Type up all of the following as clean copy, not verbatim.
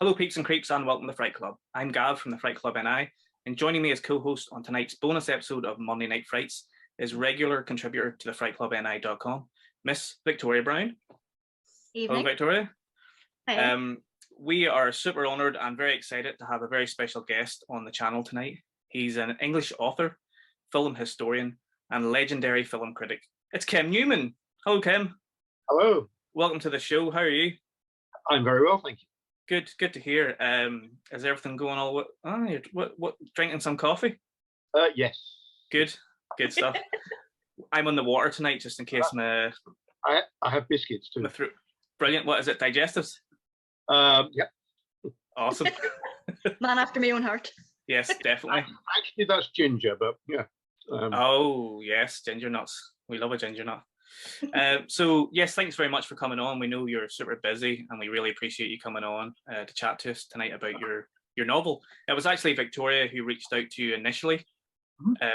Hello peeps and creeps and welcome to the Fright Club. I'm Gav from the Fright Club NI, and joining me as co-host on tonight's bonus episode of Monday Night Frights is regular contributor to the frightclubni.com, Miss Victoria Brown. Evening. Hello Victoria. Hi. We are super honoured and very excited to have a very special guest on the channel tonight. He's an English author, film historian and legendary film critic. It's Kim Newman. Hello Kim. Hello. Welcome to the show. How are you? I'm very well, thank you. Good to hear. Is everything going all what? Oh, you're drinking some coffee? Yes. Good stuff. I'm on the water tonight, just in case my. I have biscuits too. Brilliant. What is it? Digestives? Yeah. Awesome. Man after my own heart. Yes, definitely. Actually, that's ginger, but yeah. Oh yes, ginger nuts. We love a ginger nut. So yes, thanks very much for coming on. We know you're super busy and we really appreciate you coming on to chat to us tonight about your novel. It was actually Victoria who reached out to you initially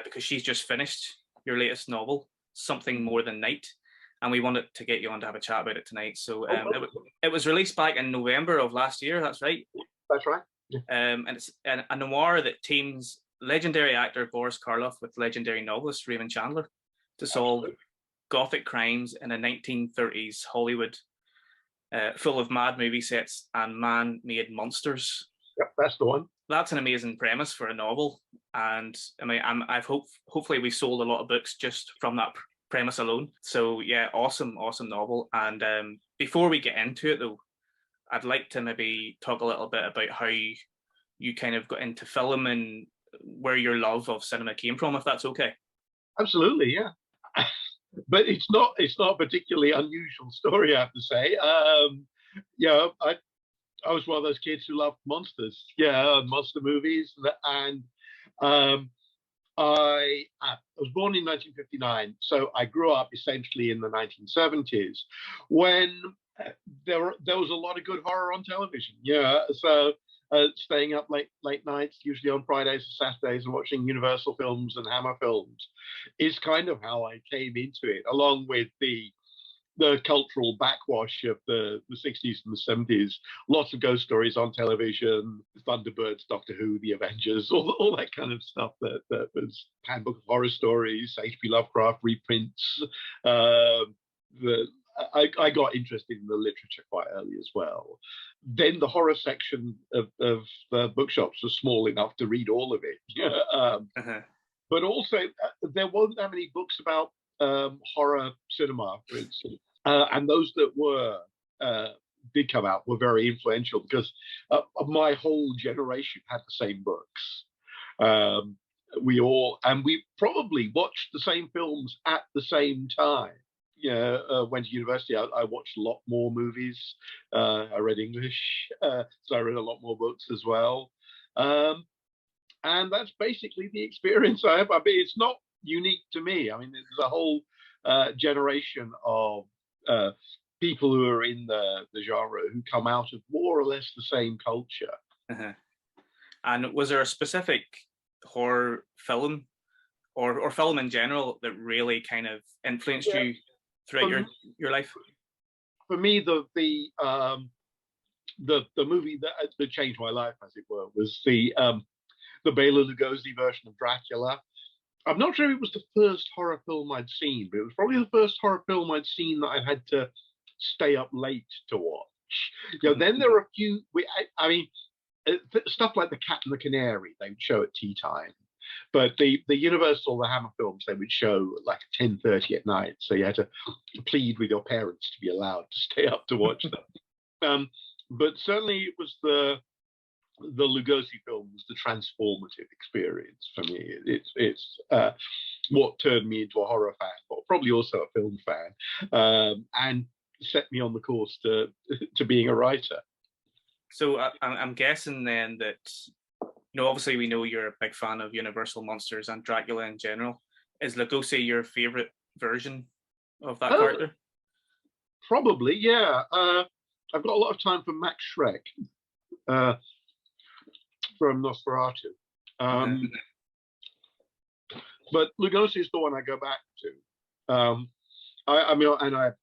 because she's just finished your latest novel, Something More Than Night, and we wanted to get you on to have a chat about it tonight. So it was released back in November of last year, that's right? That's right. Yeah. And it's a noir that teams legendary actor Boris Karloff with legendary novelist Raymond Chandler to solve Gothic crimes in a 1930s Hollywood full of mad movie sets and man-made monsters. Yep, that's the one. That's an amazing premise for a novel, and I mean, hopefully we sold a lot of books just from that premise alone. So yeah, awesome novel. And before we get into it though, I'd like to maybe talk a little bit about how you kind of got into film and where your love of cinema came from, if that's okay. Absolutely, yeah. But it's not a particularly unusual story, I have to say. Yeah, I was one of those kids who loved monsters, monster movies, and I was born in 1959, so I grew up essentially in the 1970s when there was a lot of good horror on television. Yeah, so staying up late nights, usually on Fridays and Saturdays, and watching Universal films and Hammer films is kind of how I came into it, along with the cultural backwash of the 60s and the 70s. Lots of ghost stories on television, Thunderbirds, Doctor Who, The Avengers, all that kind of stuff that was Handbook of Horror Stories, H.P. Lovecraft reprints. I got interested in the literature quite early as well. Then the horror section of bookshops was small enough to read all of it. But also, there weren't that many books about horror cinema, for instance. And those that did come out were very influential because my whole generation had the same books. We probably watched the same films at the same time. Went to university. I watched a lot more movies. I read English, so I read a lot more books as well. And that's basically the experience I have. I mean, it's not unique to me. I mean, there's a whole generation of people who are in the genre who come out of more or less the same culture. And was there a specific horror film or film in general that really kind of influenced you throughout your life? For me, the movie that changed my life, as it were, was the Bela Lugosi version of Dracula. I'm not sure if it was the first horror film I'd seen, but it was probably the first horror film I'd seen that I had to stay up late to watch. Then there are a few. I mean, stuff like The Cat and the Canary they would show at tea time, but the Universal, the Hammer films, they would show like at 10:30 at night, so you had to plead with your parents to be allowed to stay up to watch them. But certainly it was the Lugosi film was the transformative experience for me. It's what turned me into a horror fan, but probably also a film fan, and set me on the course to being a writer. So I'm guessing then that, obviously we know you're a big fan of Universal monsters and Dracula in general. Is Lugosi your favorite version of that character? Probably, yeah. I've got a lot of time for Max Schreck. From Nosferatu. But Lugosi is the one I go back to. I mean, and I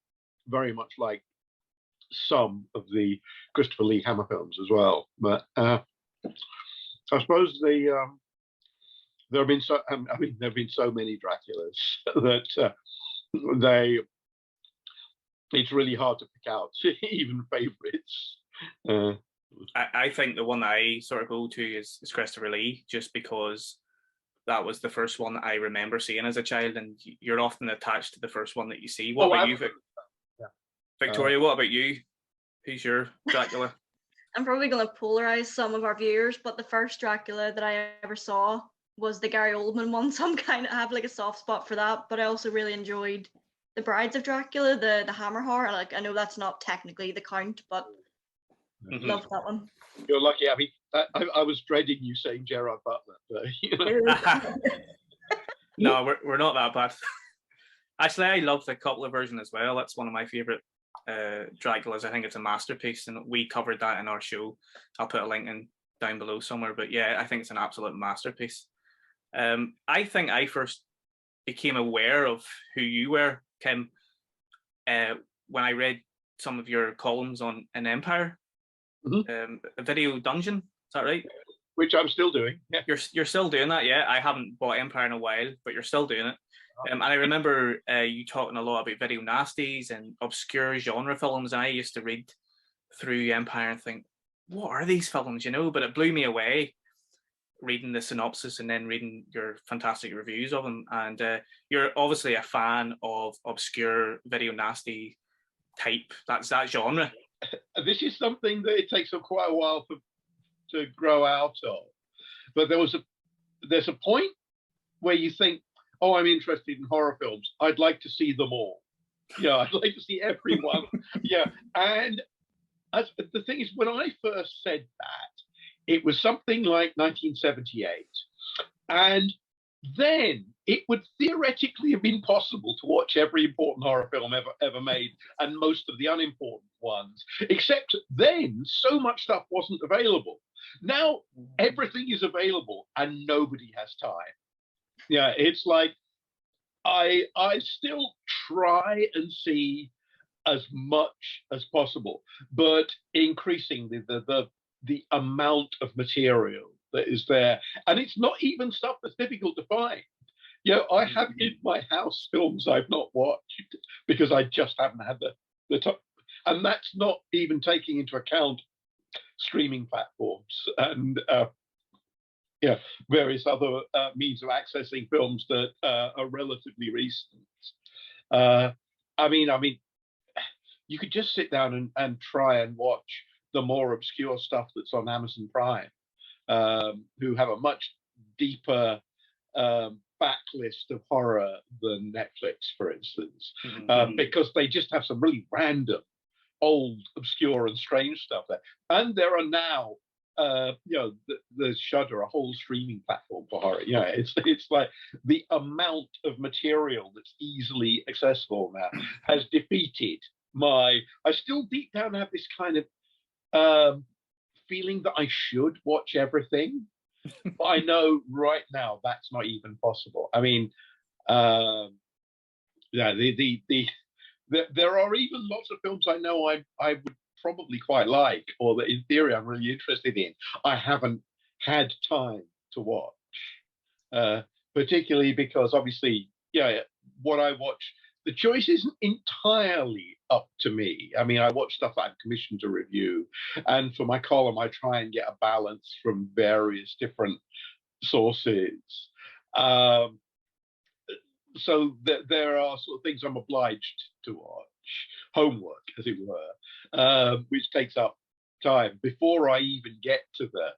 very much like some of the Christopher Lee Hammer films as well. But I suppose there have been so there have been so many Draculas that it's really hard to pick out even favorites. I think the one that I sort of go to is Christopher Lee, just because that was the first one that I remember seeing as a child, and you're often attached to the first one that you see. What about you, Victoria? What about you? Who's your Dracula? I'm probably going to polarize some of our viewers, but the first Dracula that I ever saw was the Gary Oldman one, so I have like a soft spot for that. But I also really enjoyed the Brides of Dracula, the Hammer horror. Like, I know that's not technically the Count, but love that one. You're lucky. I mean, I was dreading you saying Gerard Butler, but, you know. No, we're not that bad. Actually, I love the Coppola version as well. That's one of my favorite Draculas. I think it's a masterpiece, and we covered that in our show. I'll put a link in down below somewhere. But yeah, I think it's an absolute masterpiece. I think I first became aware of who you were, Kim, when I read some of your columns on in Empire, a Video Dungeon. Is that right? Which I'm still doing. Yeah. You're still doing that, yeah? I haven't bought Empire in a while, but you're still doing it. And I remember you talking a lot about video nasties and obscure genre films. And I used to read through Empire and think, what are these films, you know? But it blew me away reading the synopsis and then reading your fantastic reviews of them. And you're obviously a fan of obscure video nasty type. That's that genre. This is something that it takes quite a while to grow out of. But there's a point where you think, oh, I'm interested in horror films. I'd like to see them all. Yeah, I'd like to see everyone. Yeah, and the thing is, when I first said that, it was something like 1978. And then it would theoretically have been possible to watch every important horror film ever made and most of the unimportant ones, except then so much stuff wasn't available. Now everything is available and nobody has time. Yeah, it's like I still try and see as much as possible, but increasingly the amount of material that is there, and it's not even stuff that's difficult to find. You know, I have in my house films I've not watched because I just haven't had the time, and that's not even taking into account streaming platforms and various other means of accessing films that are relatively recent. I mean, you could just sit down and try and watch the more obscure stuff that's on Amazon Prime, who have a much deeper backlist of horror than Netflix, for instance, because they just have some really random, old, obscure, and strange stuff there. And there are now, there's Shudder, a whole streaming platform for horror. You know, it's like the amount of material that's easily accessible now has defeated I still deep down have this kind of feeling that I should watch everything, but I know right now that's not even possible. I mean, there are even lots of films I know I would probably quite like, or that in theory I'm really interested in. I haven't had time to watch, particularly because obviously, what I watch, the choice isn't entirely up to me. I mean, I watch stuff that I'm commissioned to review, and for my column, I try and get a balance from various different sources. So there are sort of things I'm obliged to watch, homework, as it were, which takes up time before I even get to the,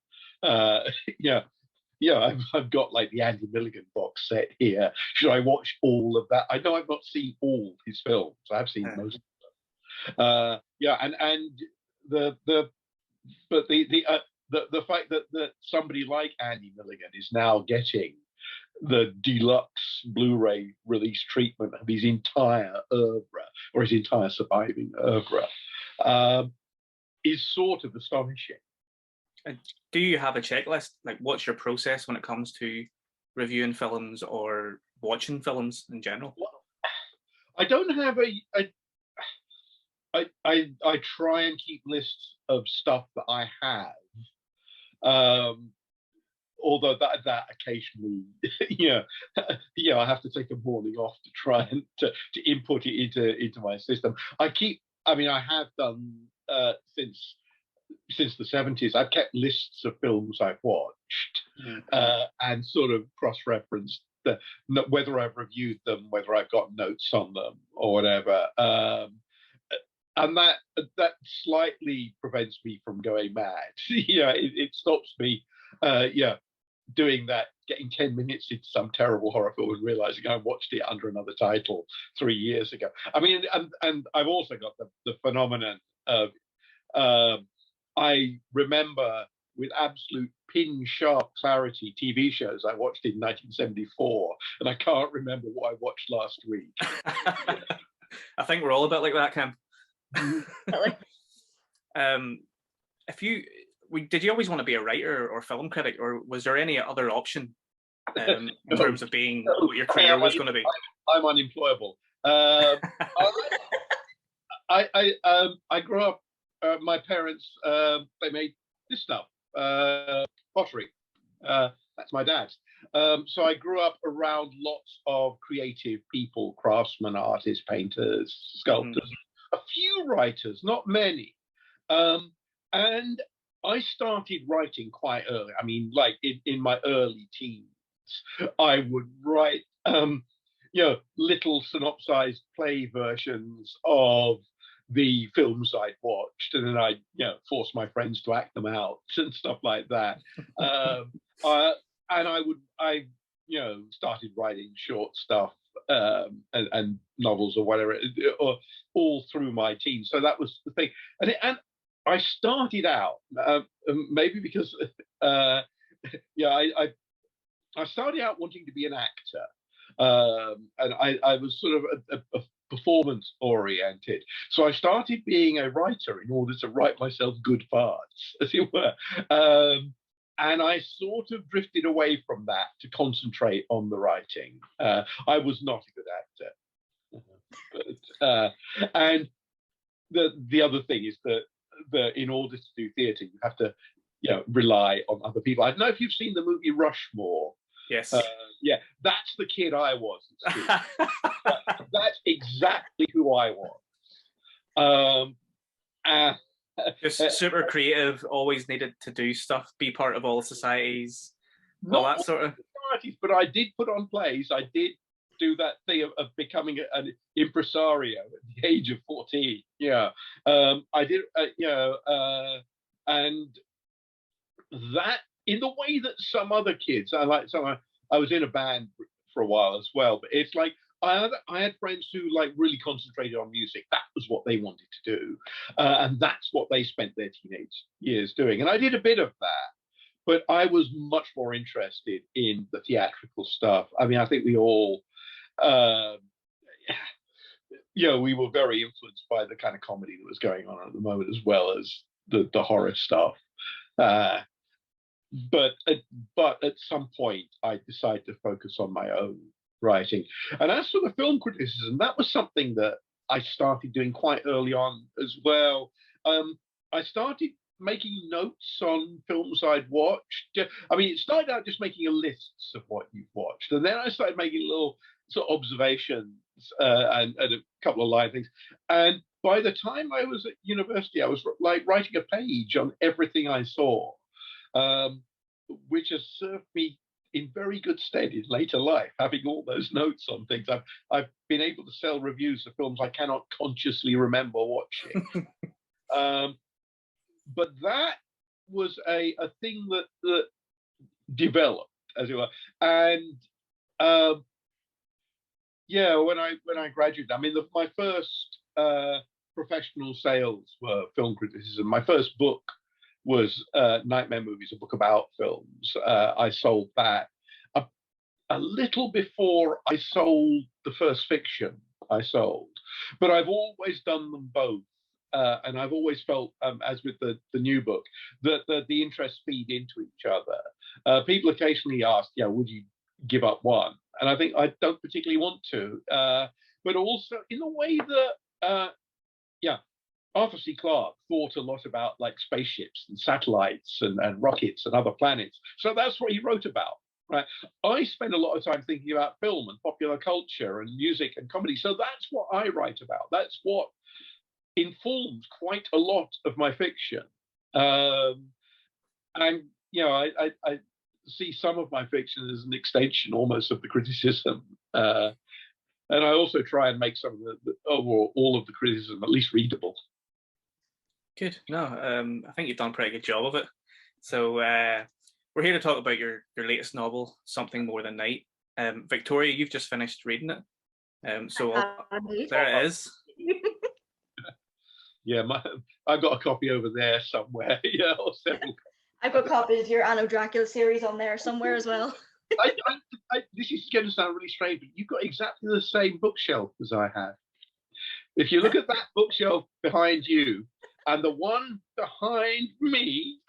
I've got like the Andy Milligan box set here. Should I watch all of that? I know I've not seen all his films. I've seen most of them. And the fact that somebody like Andy Milligan is now getting the deluxe Blu-ray release treatment of his entire oeuvre, or his entire surviving oeuvre, is sort of astonishing. Do you have a checklist? Like, what's your process when it comes to reviewing films or watching films in general? Well, I don't have I try and keep lists of stuff that I have. Although that occasionally, I have to take a morning off to try and to input it into my system. I have done since the 70s. I've kept lists of films I've watched and sort of cross-referenced whether I've reviewed them, whether I've got notes on them, or whatever. And that slightly prevents me from going mad. It stops me. Doing that, getting 10 minutes into some terrible horror film and realizing I watched it under another title 3 years ago. I mean, and I've also got the phenomenon of I remember with absolute pin-sharp clarity TV shows I watched in 1974, and I can't remember what I watched last week. I think we're all a bit like that, Kim. Did you always want to be a writer or film critic, or was there any other option in terms of being what your career was going to be? I'm unemployable. I grew up. My parents they made this stuff, pottery. That's my dad. So I grew up around lots of creative people, craftsmen, artists, painters, sculptors, a few writers, not many, and I started writing quite early. I mean, like in my early teens, I would write, little synopsized play versions of the films I'd watched, and then I'd, force my friends to act them out and stuff like that. And I started writing short stuff and novels or whatever, or all through my teens. So that was the thing, and I started out maybe because I started out wanting to be an actor, and I was sort of a performance oriented. So I started being a writer in order to write myself good parts, as it were. And I sort of drifted away from that to concentrate on the writing. I was not a good actor, and the other thing is that in order to do theatre, you have to, rely on other people. I don't know if you've seen the movie Rushmore. Yes. That's the kid I was. That's exactly who I was. Just super creative, always needed to do stuff, be part of all societies, all that sort of. Societies, but I did put on plays. I did do that thing of becoming an impresario at the age of 14. I did, and that in the way that some other kids, I was in a band for a while as well, but it's like I had friends who really concentrated on music. That was what they wanted to do, and that's what they spent their teenage years doing. And I did a bit of that, but I was much more interested in the theatrical stuff. I mean, I think we all, we were very influenced by the kind of comedy that was going on at the moment, as well as the horror stuff. But at some point, I decided to focus on my own writing. And as for the film criticism, that was something that I started doing quite early on as well. I started making notes on films I'd watched. I mean, it started out just making a list of what you've watched, and then I started making little sort of observations and a couple of line things. And by the time I was at university, I was writing a page on everything I saw, which has served me in very good stead in later life, having all those notes on things. I've been able to sell reviews of films I cannot consciously remember watching. But that was a thing that developed, as it were. And when I graduated, I mean, my first professional sales were film criticism. My first book was Nightmare Movies, a book about films. I sold that a little before I sold the first fiction I sold. But I've always done them both. And I've always felt, as with the new book, that the interests feed into each other. People occasionally ask, would you give up one? And I think I don't particularly want to. But also in a way that, Arthur C. Clarke thought a lot about like spaceships and satellites and rockets and other planets. So that's what he wrote about. Right. I spend a lot of time thinking about film and popular culture and music and comedy. So that's what I write about. That's what informs quite a lot of my fiction. And I see some of my fiction as an extension almost of the criticism. And I also try and make some of the overall all of the criticism at least readable. Good. No, I think you've done a pretty good job of it. So we're here to talk about your latest novel, Something More Than Night. Victoria, you've just finished reading it. So there it is. Yeah, I've got a copy over there somewhere. Yeah, or several. I've got copies of your Anno Dracula series on there somewhere as well. This is going to sound really strange, but you've got exactly the same bookshelf as I have. If you look at that bookshelf behind you and the one behind me,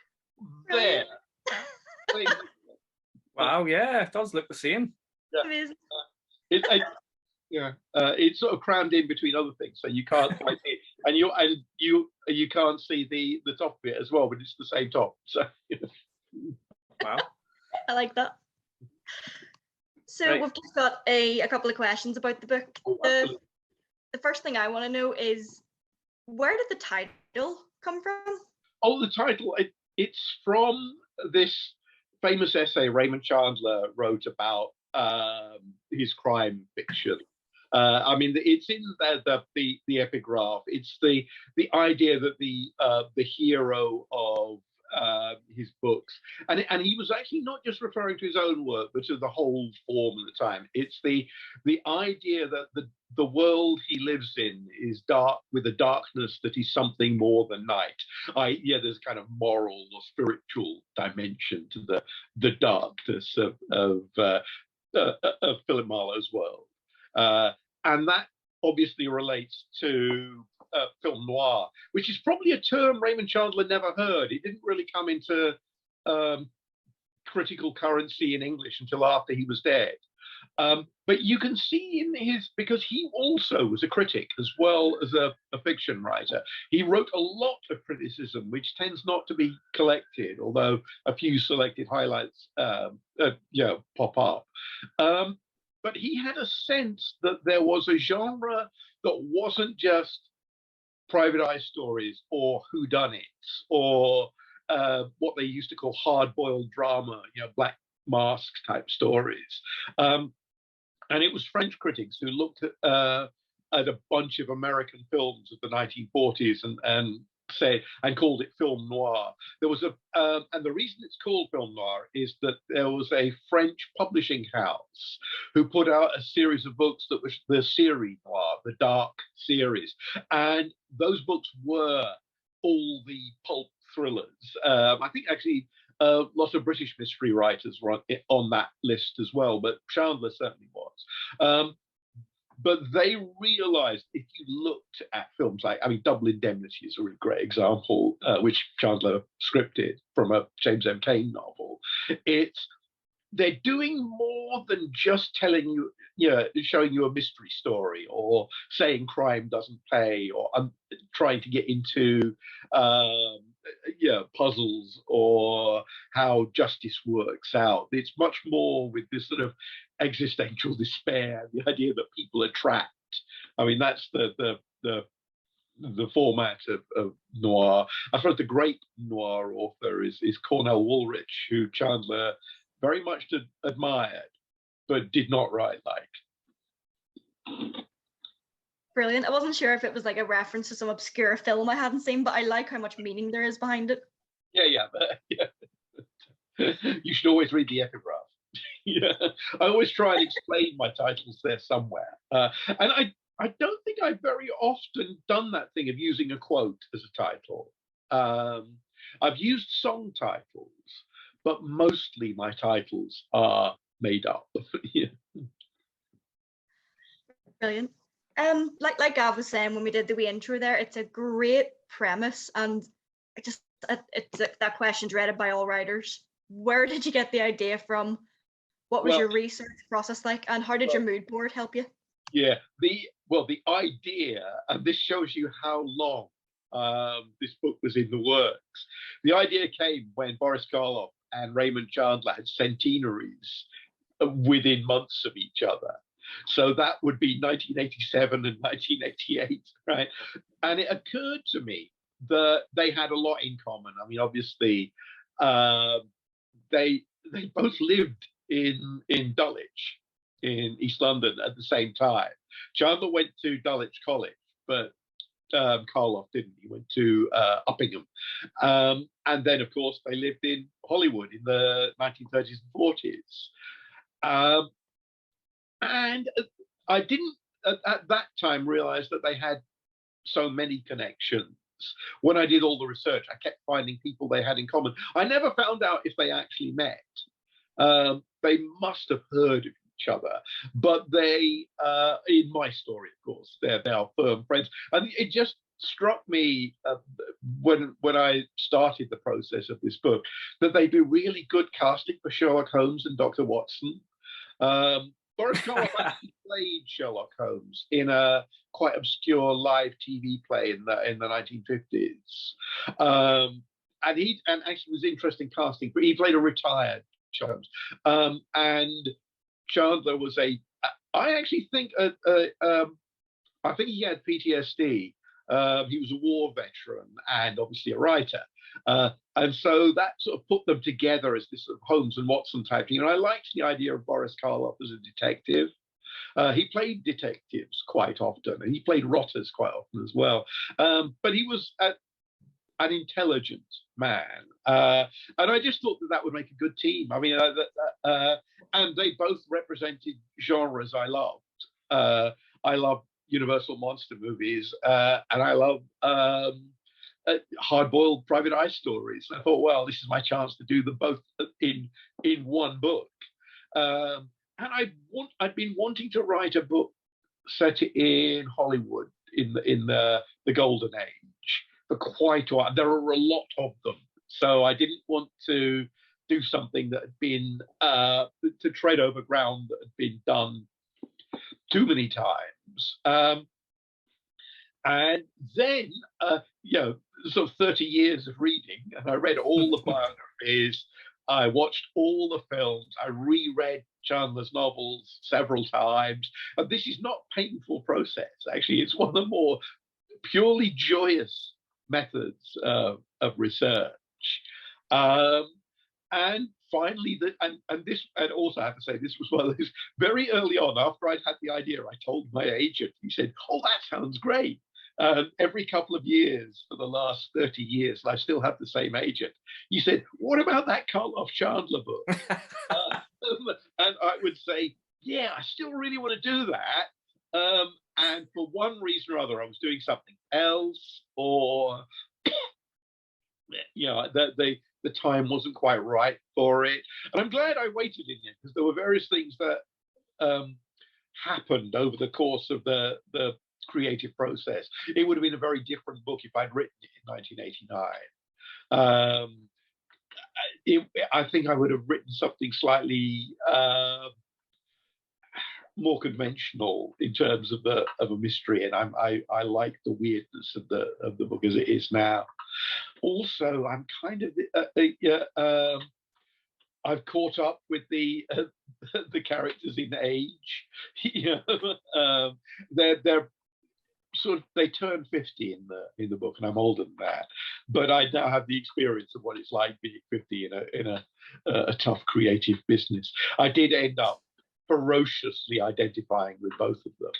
there. Wow, yeah, it does look the same. Yeah. Amazing. It's sort of crammed in between other things, so you can't quite see it, and you can't see the top of it as well, but it's the same top. So, wow, I like that. So right. We've just got a couple of questions about the book. The first thing I want to know is, where did the title come from? Oh, the title, it's from this famous essay Raymond Chandler wrote about his crime fiction. I mean, it's in the epigraph. It's the idea that the hero of his books, and he was actually not just referring to his own work, but to the whole form at the time. It's the idea that the world he lives in is dark, with a darkness that is something more than night. There's a kind of moral or spiritual dimension to the darkness of Philip Marlowe's world. And that obviously relates to film noir, which is probably a term Raymond Chandler never heard. It didn't really come into critical currency in English until after he was dead. But you can see in because he also was a critic as well as a fiction writer. He wrote a lot of criticism, which tends not to be collected, although a few selected highlights pop up. But he had a sense that there was a genre that wasn't just private eye stories or whodunits or what they used to call hard-boiled drama, Black Mask type stories. And it was French critics who looked at a bunch of American films of the 1940s and called it film noir. There was and the reason it's called film noir is that there was a French publishing house who put out a series of books that was the série noir, the dark series, and those books were all the pulp thrillers. I think actually lots of British mystery writers were on that list as well, but Chandler certainly was. But they realized if you looked at films like, Double Indemnity is a really great example, which Chandler scripted from a James M. Cain novel. They're doing more than just telling you, showing you a mystery story or saying crime doesn't pay or trying to get into puzzles or how justice works out. It's much more with this sort of existential despair, the idea that people are trapped. That's the format of noir. I suppose the great noir author is Cornell Woolrich, who Chandler very much admired, but did not write like. Brilliant. I wasn't sure if it was like a reference to some obscure film I hadn't seen, but I like how much meaning there is behind it. Yeah. You should always read the epigraph. Yeah, I always try and explain my titles there somewhere. And I don't think I've very often done that thing of using a quote as a title. I've used song titles, but mostly my titles are made up. Yeah. Brilliant. Like Gav was saying when we did the wee intro there, it's a great premise, and it's that question dreaded by all writers. Where did you get the idea from? What was your research process like, and how did your mood board help you? Yeah, the idea, and this shows you how long this book was in the works. The idea came when Boris Karloff and Raymond Chandler had centenaries within months of each other. So that would be 1987 and 1988, right? And it occurred to me that they had a lot in common. I mean, obviously, they both lived in Dulwich, in East London, at the same time. Chandler went to Dulwich College, but Karloff didn't. He went to Uppingham. And then, of course, they lived in Hollywood in the 1930s and 40s. And I didn't, at that time, realize that they had so many connections. When I did all the research, I kept finding people they had in common. I never found out if they actually met. They must have heard of each other, but they, in my story, of course, they're firm friends. And it just struck me when I started the process of this book that they'd be really good casting for Sherlock Holmes and Dr. Watson. Boris Karloff actually played Sherlock Holmes in a quite obscure live TV play in the 1950s, and actually was interesting casting. But he played a retired Sherlock Holmes, and Chandler was I actually think I think he had PTSD. He was a war veteran and obviously a writer. And so that sort of put them together as this sort of Holmes and Watson type thing. And I liked the idea of Boris Karloff as a detective. He played detectives quite often, and he played rotters quite often as well. But he was an intelligent man. And I just thought that would make a good team. I mean, and they both represented genres I loved. I love Universal monster movies, and I love hard-boiled private eye stories. I thought, well, this is my chance to do them both in one book. And I'd been wanting to write a book set in Hollywood in the golden age for quite a while. There are a lot of them, so I didn't want to do something that had been to tread over ground that had been done too many times. And then, sort of 30 years of reading, and I read all the biographies, I watched all the films, I reread Chandler's novels several times. And this is not a painful process, actually. It's one of the more purely joyous methods of research. And finally, and also I have to say, this was one of those very early on, after I'd had the idea, I told my agent, he said, "Oh, that sounds great." Every couple of years for the last 30 years, and I still have the same agent, he said, "What about that Karloff Chandler book?" And I would say, "Yeah, I still really want to do that." And for one reason or other, I was doing something else, or the time wasn't quite right for it. And I'm glad I waited in it, because there were various things that happened over the course of the creative process. It would have been a very different book if I'd written it in 1989. I think I would have written something slightly more conventional in terms of a mystery, and I like the weirdness of the book as it is now. Also, I'm kind of I've caught up with the characters in age. They're sort of, they turn 50 in the book, and I'm older than that. But I now have the experience of what it's like being 50 in a tough creative business. I did end up ferociously identifying with both of them.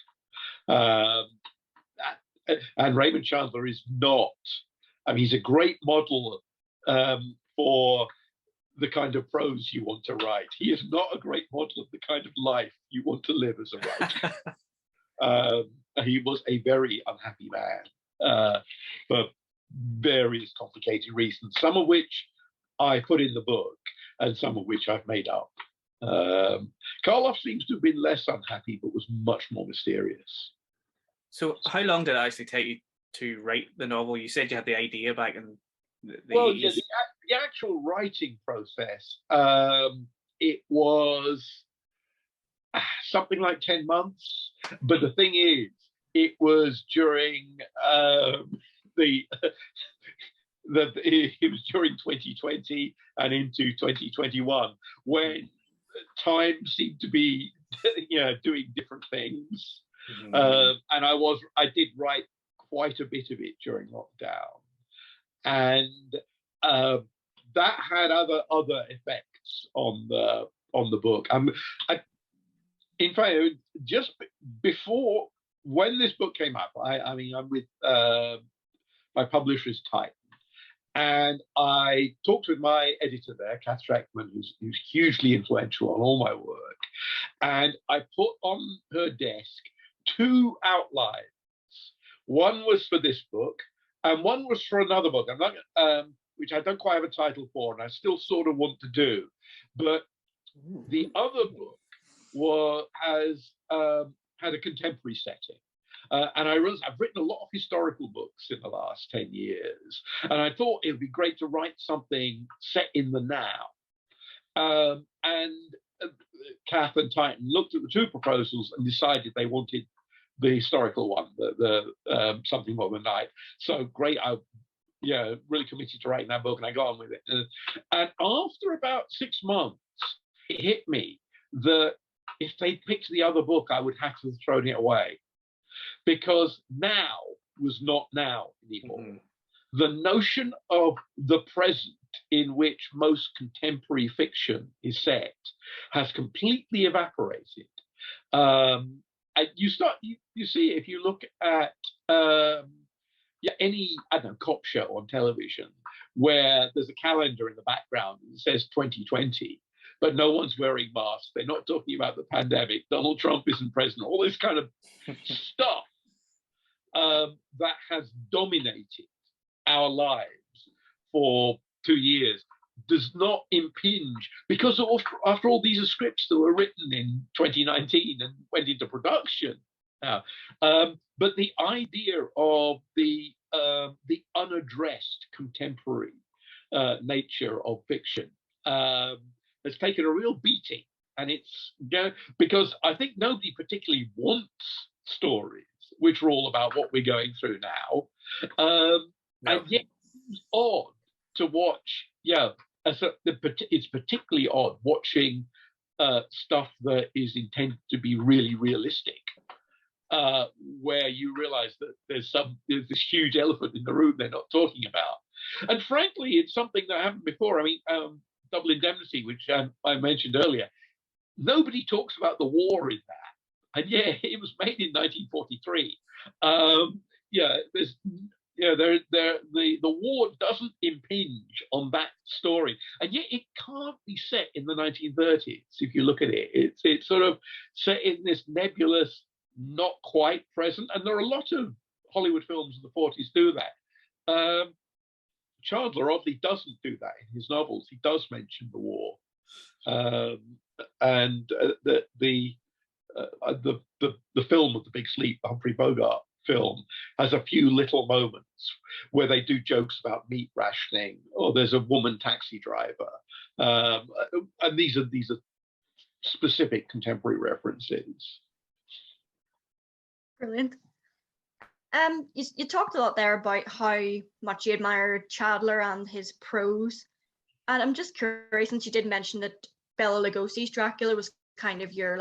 And Raymond Chandler is not. I mean, he's a great model for the kind of prose you want to write. He is not a great model of the kind of life you want to live as a writer. He was a very unhappy man for various complicated reasons, some of which I put in the book and some of which I've made up. Karloff seems to have been less unhappy, but was much more mysterious. So how long did it actually take you to write the novel? You said you had the idea back in the 80s. Yeah, the actual writing process, it was something like 10 months. But the thing is, it was during the it was during 2020 and into 2021 when time seemed to be doing different things. And I did write quite a bit of it during lockdown, and that had other effects on the book. In fact, just before, when this book came up, I'm with my publisher's Titan, and I talked with my editor there, Kath Schreckman, who's hugely influential on all my work, and I put on her desk 2 outlines. One was for this book, and one was for another book. I'm not, which I don't quite have a title for, and I still sort of want to do. But the other book has had a contemporary setting. And I realized I've written a lot of historical books in the last 10 years. And I thought it would be great to write something set in the now. And Kath and Titan looked at the 2 proposals and decided they wanted the historical one, the Something More Than Night. So great, I really committed to writing that book, and I got on with it. And after about 6 months, it hit me that if they'd picked the other book, I would have to have thrown it away, because now was not now anymore. The notion of the present in which most contemporary fiction is set has completely evaporated. And you see, if you look at any, I don't know, cop show on television where there's a calendar in the background that says 2020, but no one's wearing masks, they're not talking about the pandemic, Donald Trump isn't president, all this kind of stuff that has dominated our lives for 2 years does not impinge, because after all, these are scripts that were written in 2019 and went into production now. But the idea of the unaddressed contemporary nature of fiction has taken a real beating, and it's because I think nobody particularly wants stories which are all about what we're going through now, and yet it's odd to watch. It's particularly odd watching stuff that is intended to be really realistic, where you realize that there's this huge elephant in the room they're not talking about. And frankly, it's something that happened before. I mean, Double Indemnity, which I mentioned earlier, nobody talks about the war in that, and yeah, it was made in 1943. The war doesn't impinge on that story, and yet it can't be set in the 1930s. If you look at it, it's sort of set in this nebulous, not quite present. And there are a lot of Hollywood films in the 40s do that. Chandler oddly doesn't do that in his novels. He does mention the war, and the film of The Big Sleep, the Humphrey Bogart film, has a few little moments where they do jokes about meat rationing, or there's a woman taxi driver, and these are specific contemporary references. Brilliant. You talked a lot there about how much you admire Chandler and his prose, and I'm just curious, since you did mention that Bela Lugosi's Dracula was kind of your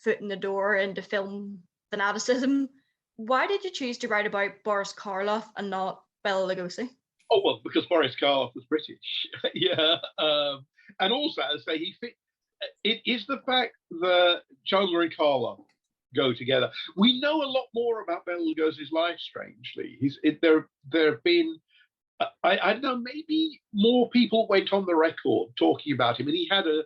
foot in the door into film fanaticism, why did you choose to write about Boris Karloff and not Bela Lugosi? Oh, well, because Boris Karloff was British. And also, as I say, he fit. It is the fact that Chandler and Karloff go together. We know a lot more about Bela Lugosi's life, strangely. There have been, I don't know, maybe more people went on the record talking about him, and he had a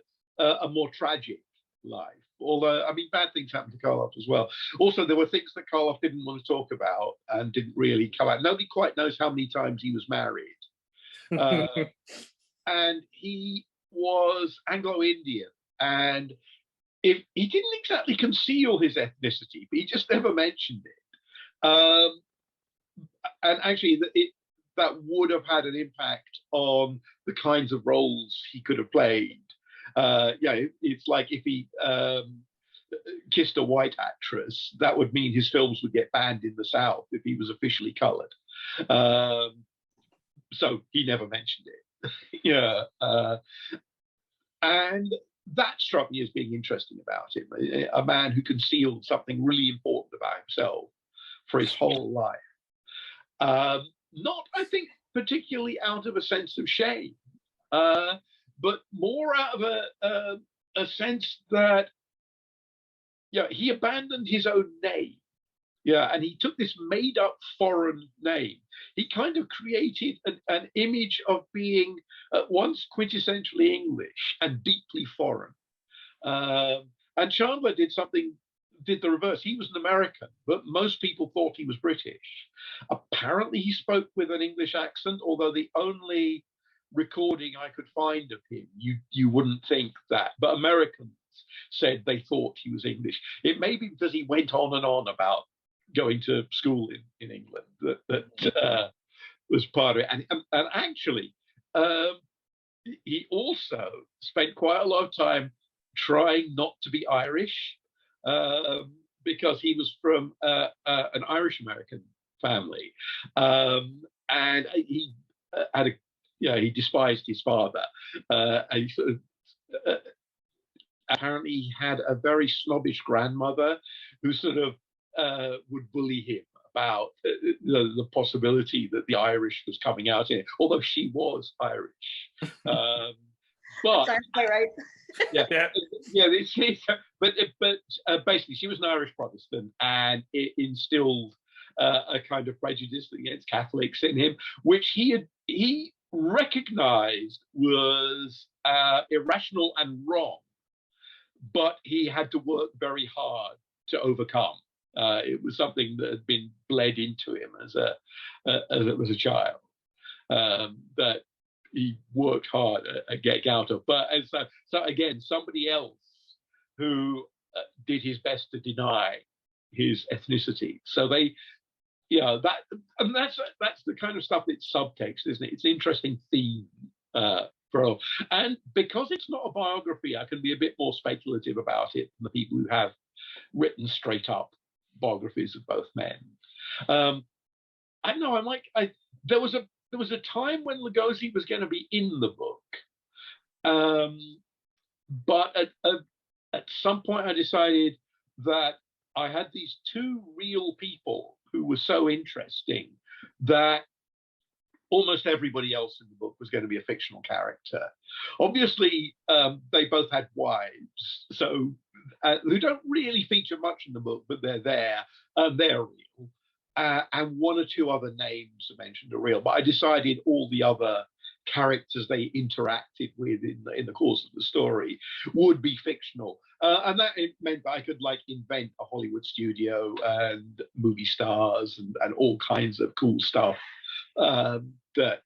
more tragic life. Although, I mean, bad things happened to Karloff as well. Also, there were things that Karloff didn't want to talk about and didn't really come out. Nobody quite knows how many times he was married. And he was Anglo-Indian. And he didn't exactly conceal his ethnicity, but he just never mentioned it. And actually, that would have had an impact on the kinds of roles he could have played. It's like if he kissed a white actress, that would mean his films would get banned in the South if he was officially coloured. So he never mentioned it. Yeah. And that struck me as being interesting about him, a man who concealed something really important about himself for his whole life. Not, I think, particularly out of a sense of shame, but more out of a sense that, yeah, he abandoned his own name. Yeah, and he took this made-up foreign name. He kind of created an image of being at once quintessentially English and deeply foreign. And Chandler did the reverse. He was an American, but most people thought he was British. Apparently, he spoke with an English accent, although the only recording I could find of him, you wouldn't think that. But Americans said they thought he was English. It may be because he went on and on about going to school in England that was part of it. And actually, he also spent quite a lot of time trying not to be Irish, because he was from an Irish-American family. And he had he despised his father. And he sort of, apparently he had a very snobbish grandmother who sort of would bully him about the possibility that the Irish was coming out in it, although she was Irish. But sounds quite right. But basically, she was an Irish Protestant, and it instilled a kind of prejudice against Catholics in him, which he recognized was irrational and wrong, but he had to work very hard to overcome. It was something that had been bled into him as a child, that he worked hard at getting out of. But so again, somebody else who did his best to deny his ethnicity. So that's the kind of stuff that's subtext, isn't it? It's an interesting theme and because it's not a biography, I can be a bit more speculative about it than the people who have written straight up biographies of both men. I know there was a time when Lugosi was going to be in the book, but at some point I decided that I had these two real people who were so interesting that almost everybody else in the book was going to be a fictional character. Obviously, they both had wives, so who don't really feature much in the book, but they're there and they're real. And one or two other names mentioned are real. But I decided all the other characters they interacted with in the course of the story would be fictional. And that meant that I could invent a Hollywood studio and movie stars and all kinds of cool stuff. There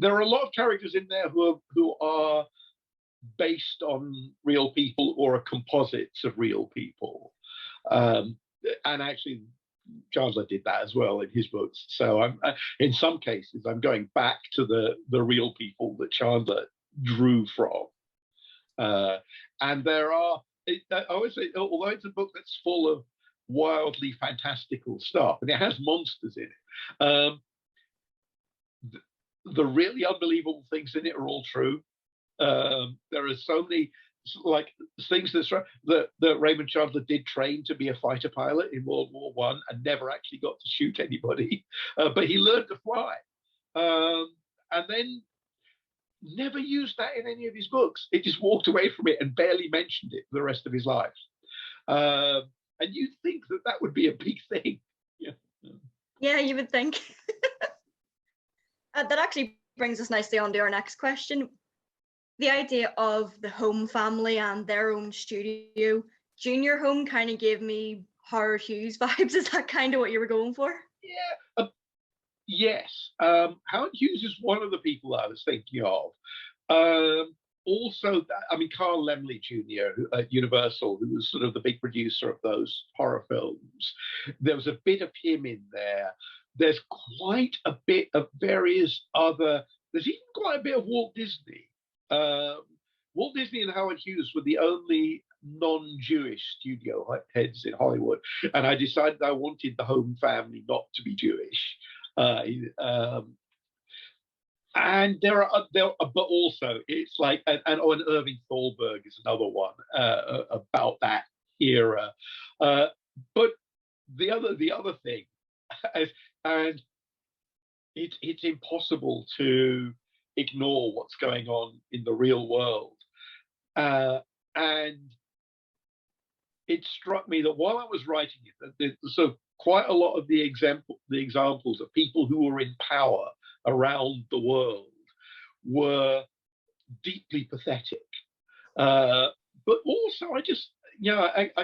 are a lot of characters in there who are based on real people or are composites of real people. And actually, Chandler did that as well in his books. So in some cases, I'm going back to the real people that Chandler drew from. And there are, I always say, although it's a book that's full of wildly fantastical stuff, and it has monsters in it, the really unbelievable things in it are all true. There are so many things that Raymond Chandler did train to be a fighter pilot in World War I and never actually got to shoot anybody, but he learned to fly, and then never used that in any of his books. He just walked away from it and barely mentioned it for the rest of his life. And you'd think that would be a big thing. Yeah, you would think. That actually brings us nicely on to our next question. The idea of the home family and their own studio. Junior Home kind of gave me Howard Hughes vibes. Is that kind of what you were going for? Yeah. Yes. Howard Hughes is one of the people I was thinking of. Also, Carl Laemmle Jr. at Universal, who was sort of the big producer of those horror films. There was a bit of him in there. There's quite a bit of various other. There's even quite a bit of Walt Disney. Walt Disney and Howard Hughes were the only non-Jewish studio heads in Hollywood, and I decided I wanted the home family not to be Jewish. And there are, but also it's like, and Irving Thalberg is another one about that era. But the other thing, and it's impossible to ignore what's going on in the real world. And it struck me that while I was writing it, so quite a lot of the examples of people who were in power around the world were deeply pathetic. But also, I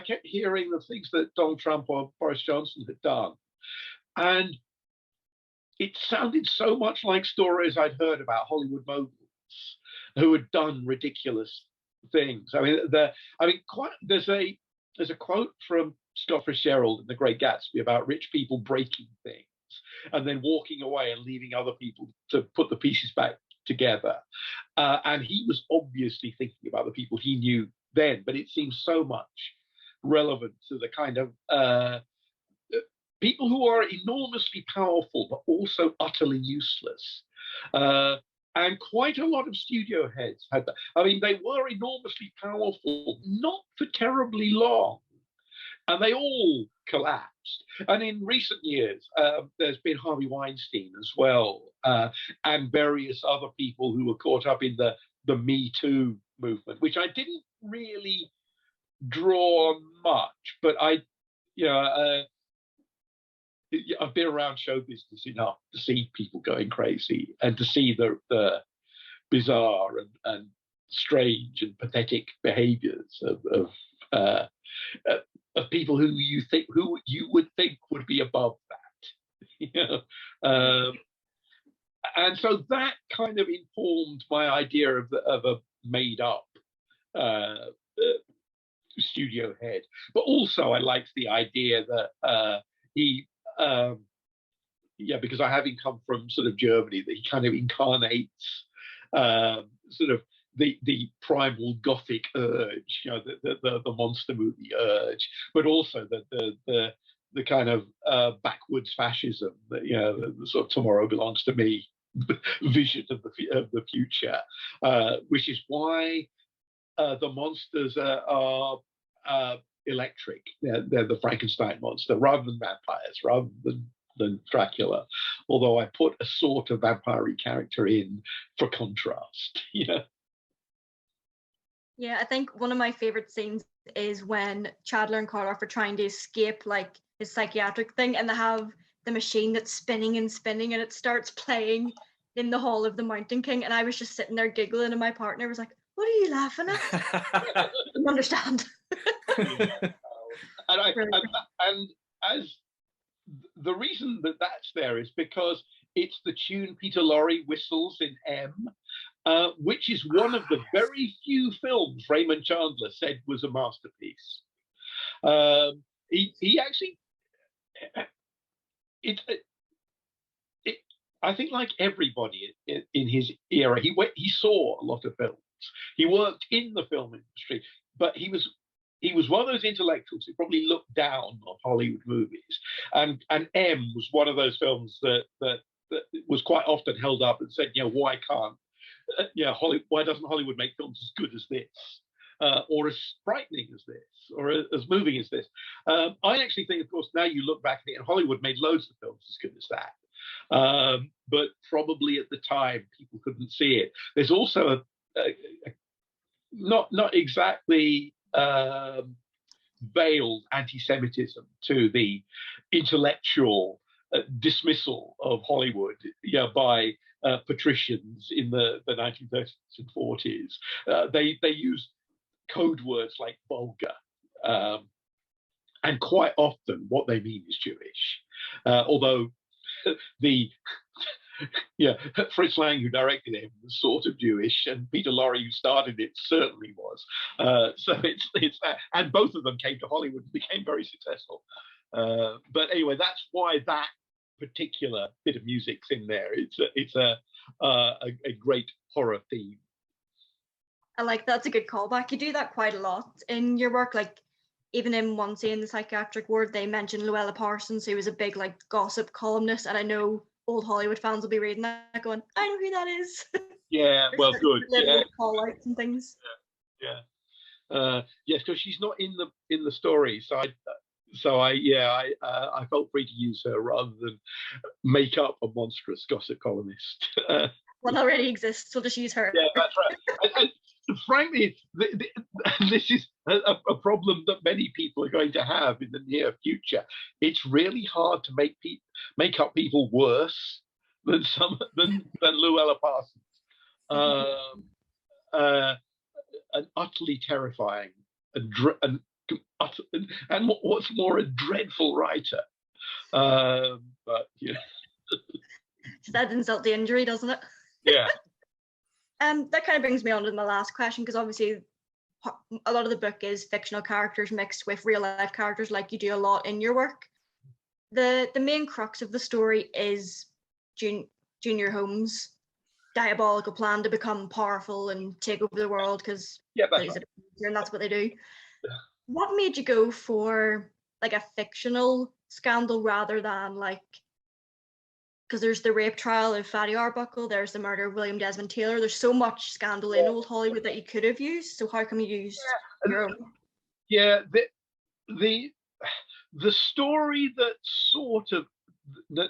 kept hearing the things that Donald Trump or Boris Johnson had done. And it sounded so much like stories I'd heard about Hollywood moguls who had done ridiculous things. There's a quote from Scott Fitzgerald in The Great Gatsby about rich people breaking things and then walking away and leaving other people to put the pieces back together. And he was obviously thinking about the people he knew then, but it seems so much relevant to the kind of people who are enormously powerful, but also utterly useless. And quite a lot of studio heads had that. I mean, they were enormously powerful, not for terribly long, and they all collapsed. And in recent years, there's been Harvey Weinstein as well, and various other people who were caught up in the Me Too movement, which I didn't really draw on much, but I've been around show business enough to see people going crazy and to see the bizarre and strange and pathetic behaviors of people who you would think would be above that. And so that kind of informed my idea of a made up studio head. But also I liked the idea that he because I having come from sort of Germany, that he kind of incarnates sort of the primal Gothic urge, the monster movie urge, but also the kind of backwards fascism, the sort of tomorrow belongs to me vision of the future, which is why the monsters are electric. They're the Frankenstein monster rather than vampires, rather than Dracula. Although I put a sort of vampire-y character in for contrast. Yeah, I think one of my favorite scenes is when Chandler and Karloff are trying to escape like his psychiatric thing, and they have the machine that's spinning and spinning, and it starts playing in the hall of the Mountain King, and I was just sitting there giggling, and my partner was like, "What are you laughing at?" I didn't understand. And as the reason that's there is because it's the tune Peter Lorre whistles in M, which is one of the very few films Raymond Chandler said was a masterpiece. He actually, I think, like everybody in his era, he saw a lot of films. He worked in the film industry, but he was one of those intellectuals who probably looked down on Hollywood movies. And M was one of those films that was quite often held up and said, why can't, why doesn't Hollywood make films as good as this? Or as frightening as this, or as moving as this? I actually think, of course, now you look back at it, and Hollywood made loads of films as good as that. But probably at the time, people couldn't see it. There's also a not exactly veiled anti-Semitism to the intellectual dismissal of Hollywood by patricians in the 1930s and 40s. They used code words like vulgar, and quite often what they mean is Jewish. Although Fritz Lang, who directed him, was sort of Jewish, and Peter Lorre, who started it, certainly was. So it's and both of them came to Hollywood and became very successful. But anyway, that's why that particular bit of music's in there. It's a great horror theme. And like that's a good callback. You do that quite a lot in your work. Like even in one scene, the psychiatric ward, they mentioned Luella Parsons, who was a big like gossip columnist, and I know old Hollywood fans will be reading that going, I know who that is. Yeah, well, good. Little Yeah, call outs and things. yeah. Yes, because she's not in the story, so I felt free to use her rather than make up a monstrous gossip columnist. One already exists, so just use her. Yeah, that's right. And frankly, this is a problem that many people are going to have in the near future. It's really hard to make up people worse than Luella Parsons. An utterly terrifying and what's more, a dreadful writer. But yeah, that insult to injury, doesn't it? Yeah. That kind of brings me on to my last question, because obviously a lot of the book is fictional characters mixed with real life characters, like you do a lot in your work. The main crux of the story is Junior Holmes' diabolical plan to become powerful and take over the world, because and that's what they do. What made you go for like a fictional scandal rather than like, because there's the rape trial of Fatty Arbuckle, there's the murder of William Desmond Taylor, there's so much scandal in old Hollywood that you could have used, so how come you used your own? Yeah, the story that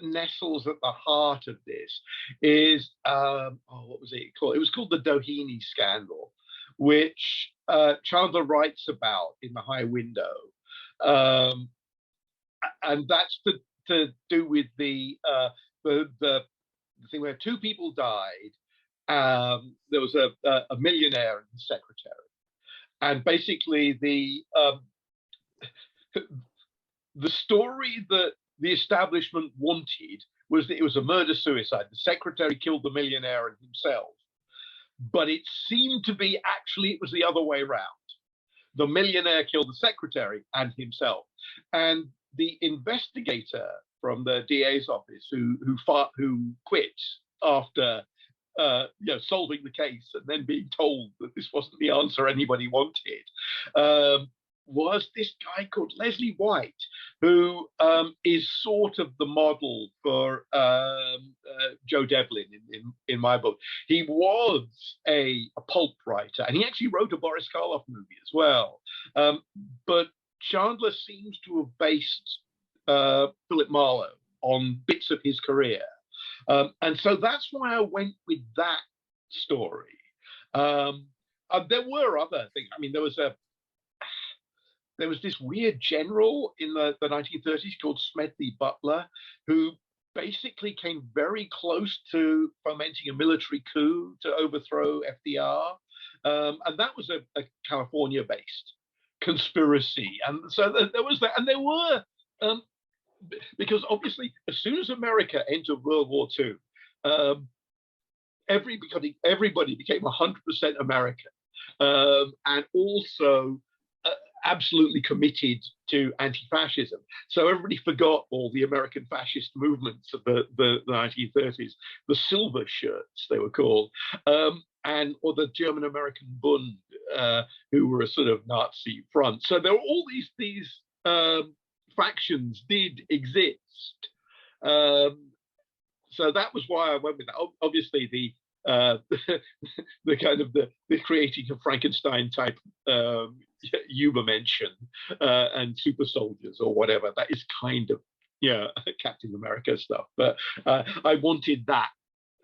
nestles at the heart of this is what was it called? It was called the Doheny scandal, which Chandler writes about in The High Window, and that's to do with the thing where two people died. There was a millionaire and his secretary, and basically the story that the establishment wanted was that it was a murder-suicide. The secretary killed the millionaire and himself. But it seemed to be actually it was the other way around. The millionaire killed the secretary and himself. And the investigator from the DA's office who quit after solving the case and then being told that this wasn't the answer anybody wanted, was this guy called Leslie White, who is sort of the model for Joe Devlin in my book. He was a pulp writer, and he actually wrote a Boris Karloff movie as well. But Chandler seems to have based Philip Marlowe on bits of his career. And so that's why I went with that story. There were other things. I mean, there was this weird general in the 1930s called Smedley Butler, who basically came very close to fomenting a military coup to overthrow FDR. And that was a California-based conspiracy. And so there was that. And there were, because obviously, as soon as America entered World War II, everybody became 100% American. And also absolutely committed to anti-fascism. So everybody forgot all the American fascist movements of the 1930s, the silver shirts they were called, or the German-American Bund, who were a sort of Nazi front. So there were all these factions did exist. So that was why I went with that. Obviously, the kind of the creating of Frankenstein type Übermenschen and super soldiers or whatever, that is kind of Captain America stuff. But I wanted that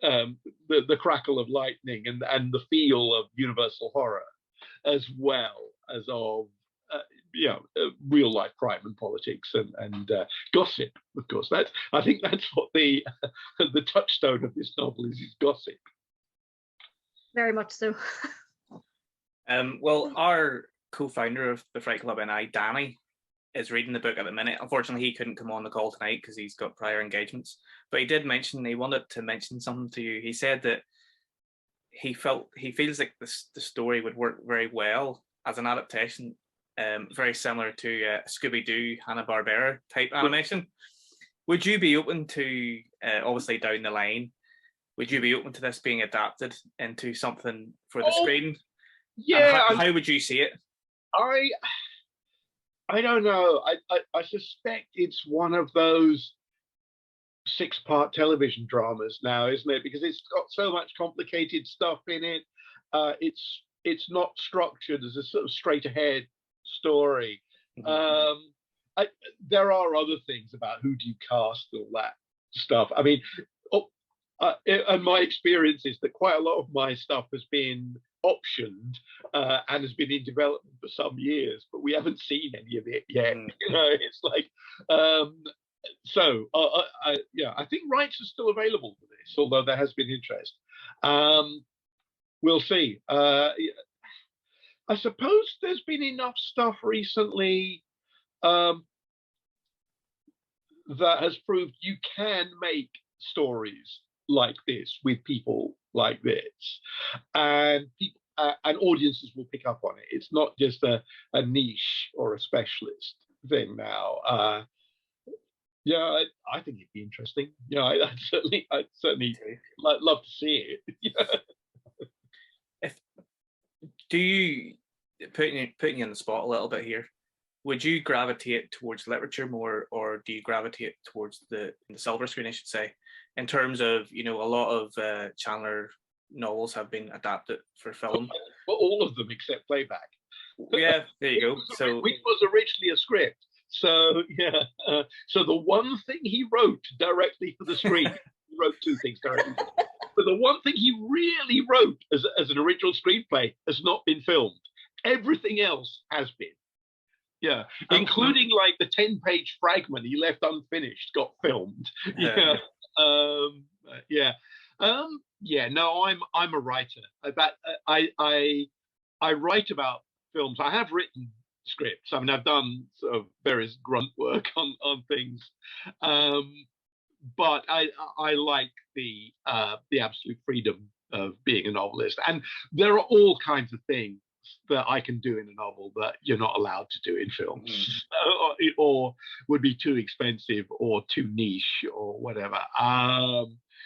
the crackle of lightning and the feel of universal horror, as well as of real life crime and politics and gossip. Of course, I think that's what the touchstone of this novel is gossip. Very much so. Well, our co-founder of the Fright Club and I, Danny, is reading the book at the minute. Unfortunately, he couldn't come on the call tonight because he's got prior engagements. But he did mention, he wanted to mention something to you. He said that he feels like the story would work very well as an adaptation, very similar to Scooby-Doo, Hanna-Barbera type animation. Would you be open to, obviously down the line, would you be open to this being adapted into something for the screen? Yeah, And how would you see it? I don't know. I suspect it's one of those 6-part television dramas now, isn't it? Because it's got so much complicated stuff in it. It's not structured as a sort of straight ahead story. There are other things about who do you cast, all that stuff. I mean, and my experience is that quite a lot of my stuff has been optioned and has been in development for some years, but we haven't seen any of it yet. You know, it's like, I think rights are still available for this, although there has been interest. We'll see. I suppose there's been enough stuff recently that has proved you can make stories like this with people like this, and people and audiences will pick up on it. It's not just a niche or a specialist thing now. I think it'd be interesting. I'd certainly love to see it. If do you putting you on the spot a little bit here? Would you gravitate towards literature more, or do you gravitate towards the silver screen, I should say, in terms of, a lot of Chandler novels have been adapted for film? Well, all of them except Playback. Yeah, there you go. So which was originally a script. So so the one thing he wrote directly for the screen, he wrote 2 things directly. But the one thing he really wrote as an original screenplay has not been filmed. Everything else has been. Yeah, including like the 10-page fragment he left unfinished got filmed. No, I'm a writer. I write about films. I have written scripts. I mean, I've done sort of various grunt work on things, but I like the absolute freedom of being a novelist. And there are all kinds of things that I can do in a novel that you're not allowed to do in films, or would be too expensive or too niche or whatever.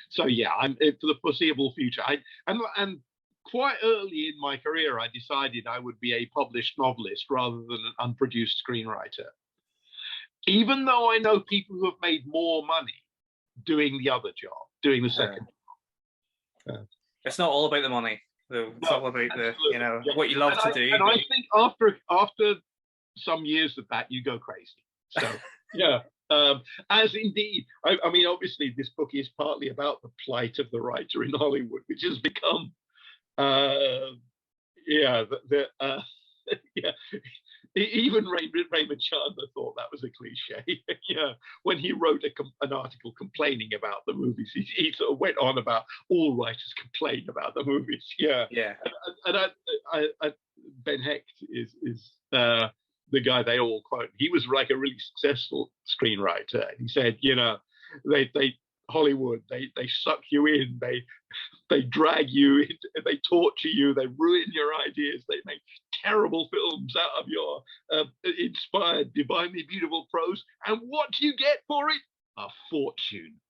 So yeah, I'm for the foreseeable future. And quite early in my career, I decided I would be a published novelist rather than an unproduced screenwriter. Even though I know people who have made more money doing the other job, doing the second job. It's not all about the money. It's all about what you love to do. And I think after some years of that, you go crazy. So as indeed, I mean, obviously, this book is partly about the plight of the writer in Hollywood, which has become, even Raymond Chandler thought that was a cliche. When he wrote an article complaining about the movies, he sort of went on about all writers complain about the movies. And Ben Hecht is the guy they all quote. He was like a really successful screenwriter. He said, they Hollywood, they suck you in, they drag you in, they torture you, they ruin your ideas, they make terrible films out of your inspired, divinely beautiful prose, and what do you get for it? A fortune.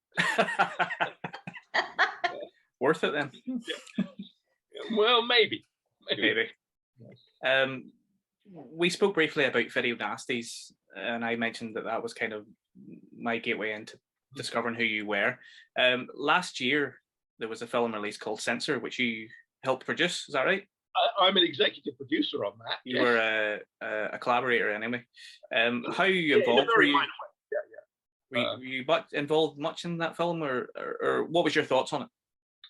Worth it then? Well, maybe. We spoke briefly about video nasties, and I mentioned that was kind of my gateway into discovering who you were. Last year, there was a film release called CENSOR, which you helped produce. Is that right? I'm an executive producer on that. You were a collaborator anyway. How involved were you? Were you involved much in that film, or what was your thoughts on it?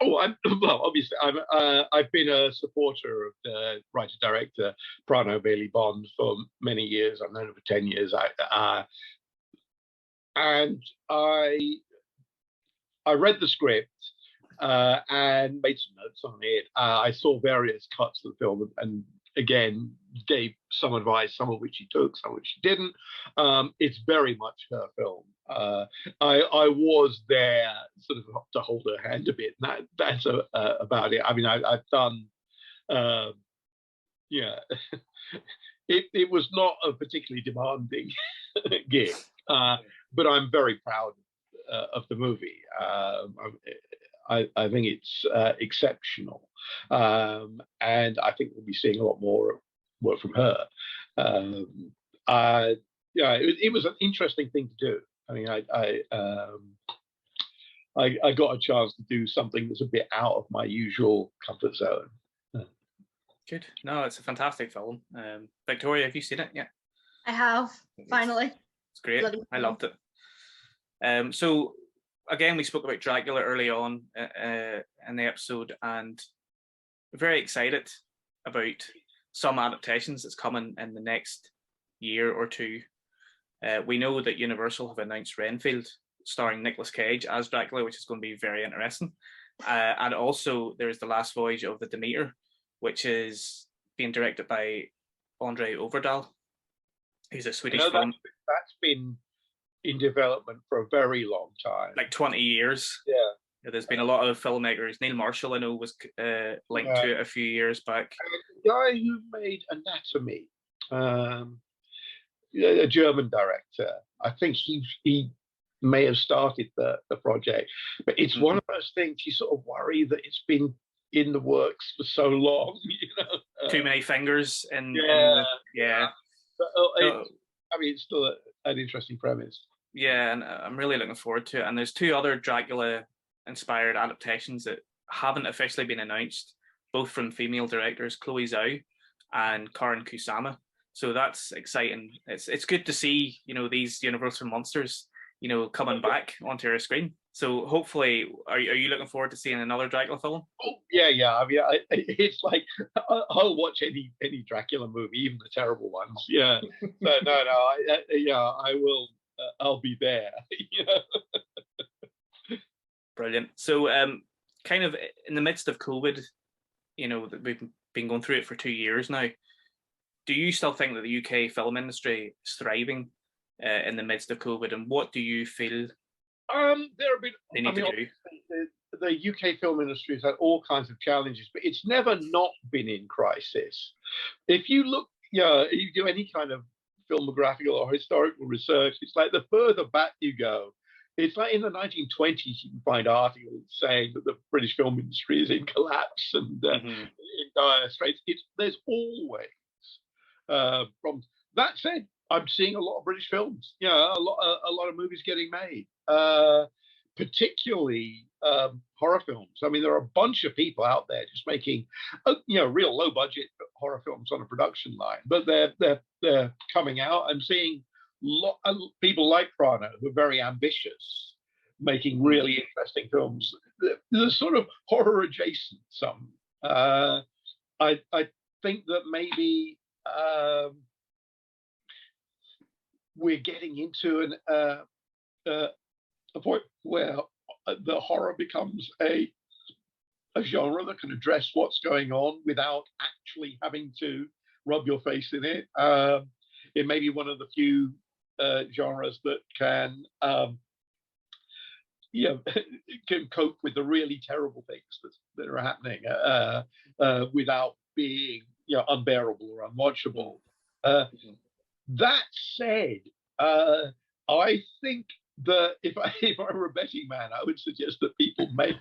Oh, obviously, I've been a supporter of the writer-director Prano Bailey Bond for many years. I've known him for 10 years. And I read the script and made some notes on it. I saw various cuts of the film and again gave some advice, some of which she took, some of which she didn't. It's very much her film. I was there sort of to hold her hand a bit. That's about it. I mean, I've done, it was not a particularly demanding gig, but I'm very proud of the movie. I think it's exceptional, and I think we'll be seeing a lot more work from her. Yeah, it was an interesting thing to do. I mean, I got a chance to do something that's a bit out of my usual comfort zone. Good. No, it's a fantastic film. Victoria, have you seen it yet? I have, finally. It's great. I loved it. So again, we spoke about Dracula early on in the episode, and we're very excited about some adaptations that's coming in the next year or two. We know that Universal have announced Renfield, starring Nicolas Cage as Dracula, which is going to be very interesting. And also, there's The Last Voyage of the Demeter, which is being directed by Andre Overdahl, who's a Swedish film. That's been in development for a very long time, like 20 years. Yeah. There's been a lot of filmmakers. Neil Marshall, I know, was linked to it a few years back. The guy who made Anatomy, a German director, I think he may have started the project, but it's one of those things you sort of worry that it's been in the works for so long, you know. Too many fingers and yeah. But, I mean, it's still an interesting premise. Yeah, and I'm really looking forward to it. And there's two other Dracula-inspired adaptations that haven't officially been announced, both from female directors, Chloe Zhao and Karen Kusama. So that's exciting. It's good to see, you know, these Universal monsters, you know, coming back onto our screen. So hopefully, are you looking forward to seeing another Dracula film? Oh, yeah. I mean, it's like I'll watch any Dracula movie, even the terrible ones. Yeah, no, I will. I'll be there. You know? Brilliant. So, kind of in the midst of COVID, you know, we've been going through it for 2 years now. Do you still think that the UK film industry is thriving in the midst of COVID, and what do you feel there have been, they need to do? The UK film industry has had all kinds of challenges, but it's never not been in crisis. If you look, you do any kind of filmographical or historical research, it's like the further back you go, it's like in the 1920s, you can find articles saying that the British film industry is in collapse and in dire straits. There's always problems. That said, I'm seeing a lot of British films. A lot of movies getting made, particularly horror films. I mean, there are a bunch of people out there just making, real low budget horror films on a production line, but they're coming out. I'm seeing people like Prano who are very ambitious, making really interesting films. They're sort of horror adjacent. Some. I think that maybe we're getting into a point where the horror becomes a genre that can address what's going on without actually having to rub your face in it. It may be one of the few genres that can can cope with the really terrible things that are happening without being unbearable or unwatchable. That said, I think that if I were a betting man, I would suggest that people make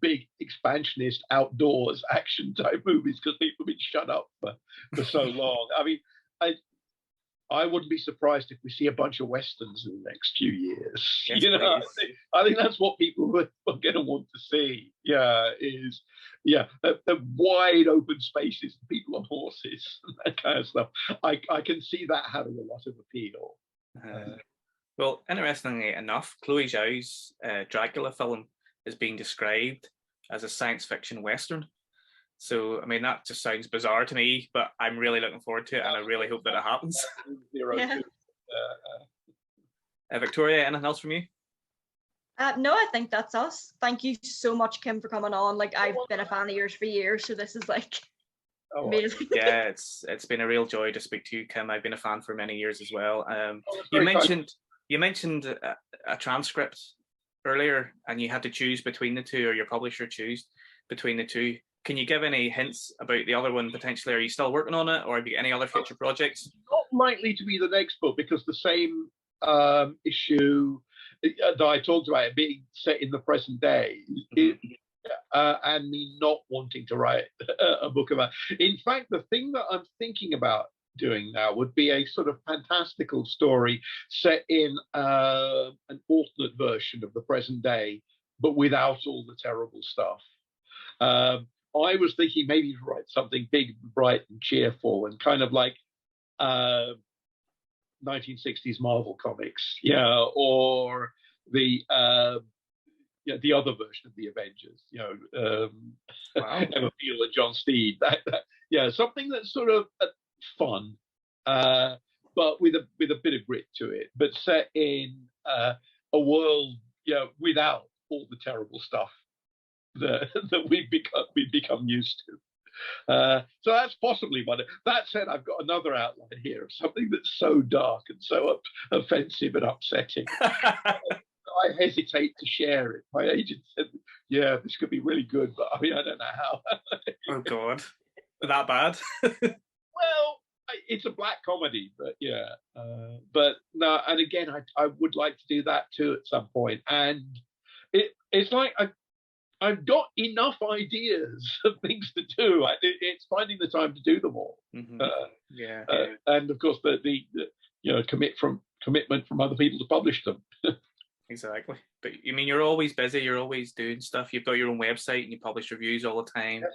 big expansionist outdoors action type movies, because people have been shut up for so long. I mean, I wouldn't be surprised if we see a bunch of westerns in the next few years. Yes, I think that's what people are going to want to see. The wide open spaces, people on horses, and that kind of stuff. I can see that having a lot of appeal. Well, interestingly enough, Chloe Zhao's Dracula film is being described as a science fiction western. So, I mean, that just sounds bizarre to me, but I'm really looking forward to it, and I really hope that it happens. Victoria, anything else from you? No, I think that's us. Thank you so much, Kim, for coming on. Like, I've been a fan of yours for years, so this is like amazing. Yeah, it's been a real joy to speak to you, Kim. I've been a fan for many years as well. You mentioned a transcript earlier, and you had to choose between the two, or your publisher choose between the two. Can you give any hints about the other one potentially? Are you still working on it, or have you got any other future projects? Not likely to be the next book, because the same issue that I talked about it being set in the present day, and me not wanting to write a book about. In fact, the thing that I'm thinking about doing now would be a sort of fantastical story set in an alternate version of the present day, but without all the terrible stuff. I was thinking maybe to write something big, bright, and cheerful, and kind of like 1960s Marvel comics, or the the other version of the Avengers, Wow. Emma Peel and John Steed. Something that's sort of fun, but with a bit of grit to it, but set in a world, without all the terrible stuff that we've become used to. So that's possibly one. That said, I've got another outline here of something that's so dark and so offensive and upsetting. I hesitate to share it. My agent said, "Yeah, this could be really good, but I mean, I don't know how." Oh God, that bad? Well, it's a black comedy, but but no. And again, I would like to do that too at some point. And it's like I've got enough ideas of things to do. It's finding the time to do them all. And of course, the commitment from other people to publish them. Exactly. But I mean, you're always busy. You're always doing stuff. You've got your own website and you publish reviews all the time.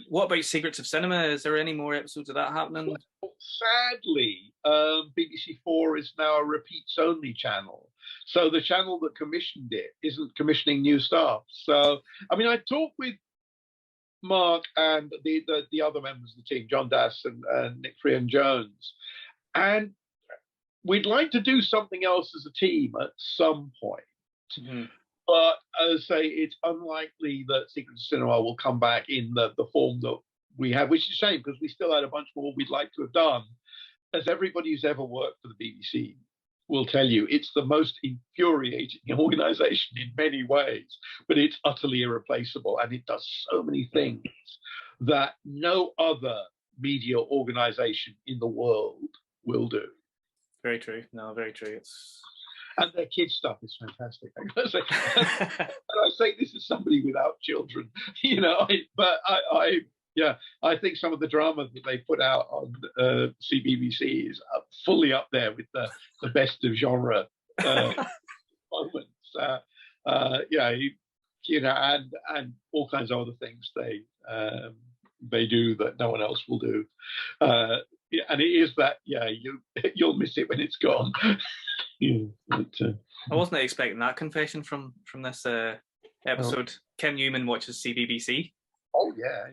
What about Secrets of Cinema? Is there any more episodes of that happening? Well, sadly, BBC 4 is now a repeats only channel. So the channel that commissioned it isn't commissioning new stuff. So, I mean, I talked with Mark and the other members of the team, John Dass and Nick Frean-Jones, and we'd like to do something else as a team at some point. But as I say, it's unlikely that Secrets of Cinema will come back in the form that we have, which is a shame because we still had a bunch more we'd like to have done. As everybody who's ever worked for the BBC will tell you, it's the most infuriating organization in many ways, but it's utterly irreplaceable and it does so many things that no other media organization in the world will do. Very true. No, very true. And their kids' stuff is fantastic. I gotta say. And I say this as somebody without children, but I think some of the drama that they put out on CBBC is fully up there with the best of genre moments. And all kinds of other things they do that no one else will do. And it is that, you'll miss it when it's gone. I wasn't expecting that confession from this episode. Kim Newman watches CBBC. Oh yeah.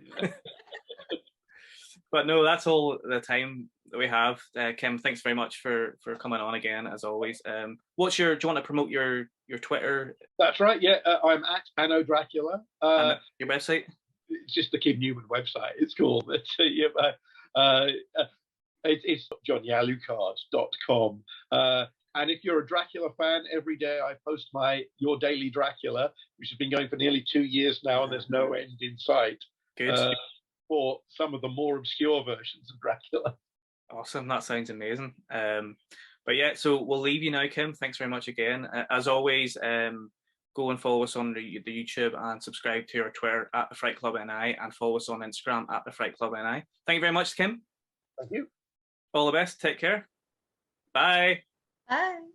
But no, that's all the time that we have. Kim, thanks very much for coming on again, as always. Do you want to promote your Twitter? That's right. Yeah, I'm at Anno Dracula. And your website? It's just the Kim Newman website. It's called. It's johnyalucard.com. And if you're a Dracula fan, every day I post Your Daily Dracula, which has been going for nearly 2 years now, and there's no end in sight. Good. For some of the more obscure versions of Dracula. Awesome. That sounds amazing. But yeah, so we'll leave you now, Kim. Thanks very much again. As always, go and follow us on the YouTube and subscribe to our Twitter at The Fright Club NI and follow us on Instagram at The Fright Club NI. Thank you very much, Kim. Thank you. All the best. Take care. Bye. Bye.